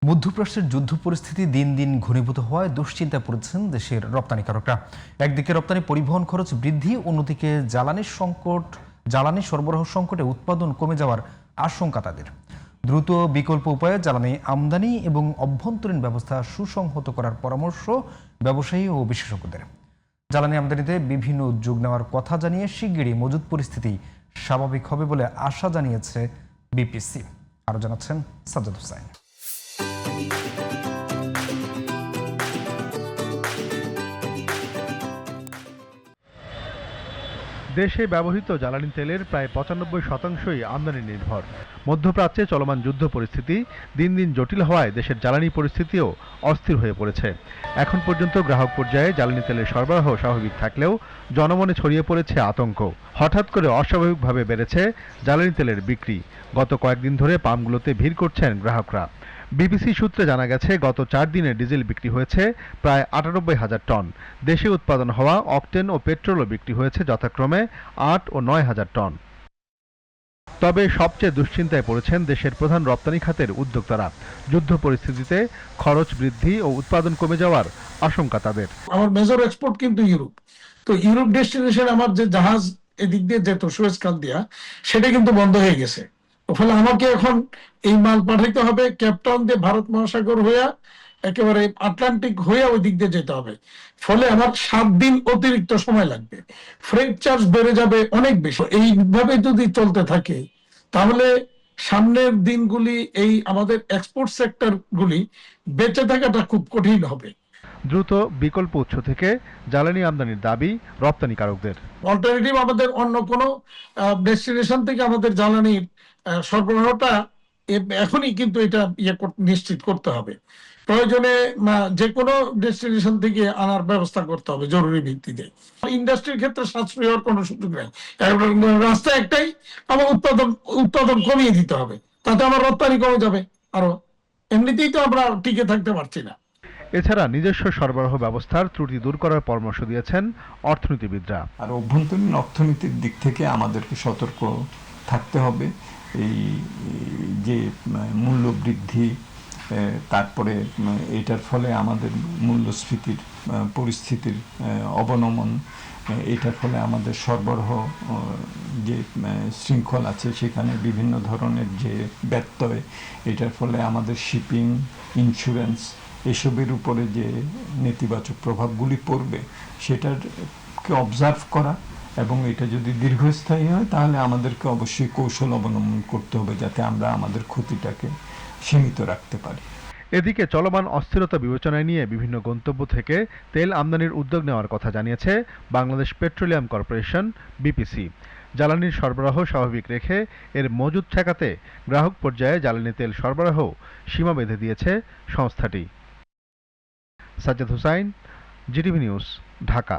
মধ্যপ্রাচ্যের যুদ্ধ পরিস্থিতি দিন দিন ঘনীভূত হওয়ায় দুশ্চিন্তায় পড়েছেন দেশের রপ্তানিকারকরা। একদিকে রপ্তানি পরিবহন খরচ বৃদ্ধি, অন্যদিকে জ্বালানি সরবরাহ সংকটে উৎপাদন কমে যাওয়ার আশঙ্কা তাদের। দ্রুত বিকল্প উপায়ে জ্বালানি আমদানি এবং অভ্যন্তরীণ ব্যবস্থা সুসংহত করার পরামর্শ ব্যবসায়ী ও বিশেষজ্ঞদের। জ্বালানি আমদানিতে বিভিন্ন উদ্যোগ নেওয়ার কথা জানিয়ে শিগগিরই মজুদ পরিস্থিতি স্বাভাবিক হবে বলে আশা জানিয়েছে বিপিসি। আরও জানাচ্ছেন সাজ্জাদ হোসাইন। দেশে ব্যবহৃত জ্বালানি তেলের প্রায় ৯৫% আমদানি নির্ভর। মধ্যপ্রাচ্যে চলমান যুদ্ধ পরিস্থিতি দিন দিন জটিল হওয়ায় দেশের জ্বালানি পরিস্থিতিও অস্থির হয়ে পড়েছে। এখন পর্যন্ত গ্রাহক পর্যায়ে জ্বালানি তেলের সরবরাহ স্বাভাবিক থাকলেও জনমনে ছড়িয়ে পড়েছে আতঙ্ক। হঠাৎ করে অস্বাভাবিকভাবে বেড়েছে জ্বালানি তেলের বিক্রি। গত কয়েকদিন ধরে পাম্পগুলোতে ভিড় করছেন গ্রাহকরা। বিবিসি সূত্রে জানা গেছে, গত 4 দিনে ডিজেল বিক্রি হয়েছে প্রায় ৯৮,০০০ টন। দেশে উৎপাদন হওয়া অকটেন ও পেট্রোলও বিক্রি হয়েছে যথাক্রমে ৮ ও ৯,০০০ টন। তবে সবচেয়ে দুশ্চিন্তায় পড়েছেন দেশের প্রধান রপ্তানি খাতের উদ্যোক্তারা। যুদ্ধ পরিস্থিতিতে খরচ বৃদ্ধি ও উৎপাদন কমে যাওয়ার আশঙ্কা তাদের। আমার মেজর এক্সপোর্ট কিন্তু ইউরোপ। তো ইউরোপ ডেস্টিনেশন আমার যে জাহাজ এদিক দিয়ে যেত সুয়েজ খাল দিয়া, সেটা কিন্তু বন্ধ হয়ে গেছে। ফলে আমাকে এখন এই মাল পাঠাইতে হবে কেপটাউন দিয়ে ভারত মহাসাগর হইয়া একেবারে আটলান্টিক হইয়া ওই দিক দিয়ে যেতে হবে। ফলে আমার 7 দিন অতিরিক্ত সময় লাগবে, ফ্রেট চার্জ বেড়ে যাবে অনেক বেশি। এইভাবে যদি চলতে থাকে তাহলে সামনের দিনগুলি এই আমাদের এক্সপোর্ট সেক্টর গুলি বেঁচে থাকাটা খুব কঠিন হবে। দ্রুত বিকল্প উৎস থেকে জ্বালানি আমদানির দাবি রপ্তানিকারকদের। অল্টারনেটিভ আমাদের অন্য কোনো ডেস্টিনেশন থেকে আমাদের জ্বালানির সরবরাহটা এখনই কিন্তু এটা নিশ্চিত করতে হবে। প্রয়োজনে যে কোনো ডেস্টিনেশন থেকে আনার ব্যবস্থা করতে হবে জরুরি ভিত্তিতে। ইন্ডাস্ট্রির ক্ষেত্রে সাশ্রয় হওয়ার কোনো সুযোগ নেই। রাস্তা একটাই, আমার উৎপাদন কমিয়ে দিতে হবে, তাতে আমার রপ্তানি কমে যাবে আরো। এমনিতেই তো আমরা টিকে থাকতে পারছি না। এছাড়া নিজস্ব সরবরাহ ব্যবস্থার ত্রুটি দূর করার পরামর্শ দিয়েছেন অর্থনীতিবিদরা। আর অভ্যন্তরীণ অর্থনীতির দিক থেকে আমাদেরকে সতর্ক থাকতে হবে। এই যে মূল্য বৃদ্ধি, তারপরে এটার ফলে আমাদের মূল্যস্ফীতির পরিস্থিতির অবনমন, এটার ফলে আমাদের সরবরাহ যে শৃঙ্খল আছে সেখানে বিভিন্ন ধরনের যে ব্যত্যয়, এটার ফলে আমাদের শিপিং, ইন্স্যুরেন্স এসবের উপরে যে নেতিবাচক প্রভাবগুলি পড়বে সেটাকে অবজার্ভ করা, এবং এটা যদি দীর্ঘস্থায়ী হয় তাহলে আমাদেরকে অবশ্যই কৌশল অবলম্বন করতে হবে যাতে আমরা আমাদের ক্ষতিটাকে সীমিত রাখতে পারি। এদিকে চলমান অস্থিরতা বিবেচনায় নিয়ে বিভিন্ন গন্তব্য থেকে তেল আমদানির উদ্যোগ নেওয়ার কথা জানিয়েছে বাংলাদেশ পেট্রোলিয়াম কর্পোরেশন বিপিসি। জ্বালানির সরবরাহ স্বাভাবিক রেখে এর মজুদ ঠেকাতে গ্রাহক পর্যায়ে জ্বালানি তেল সরবরাহ সীমা বেঁধে দিয়েছে সংস্থাটি। Sajjad Hossain, GTV news, Dhaka.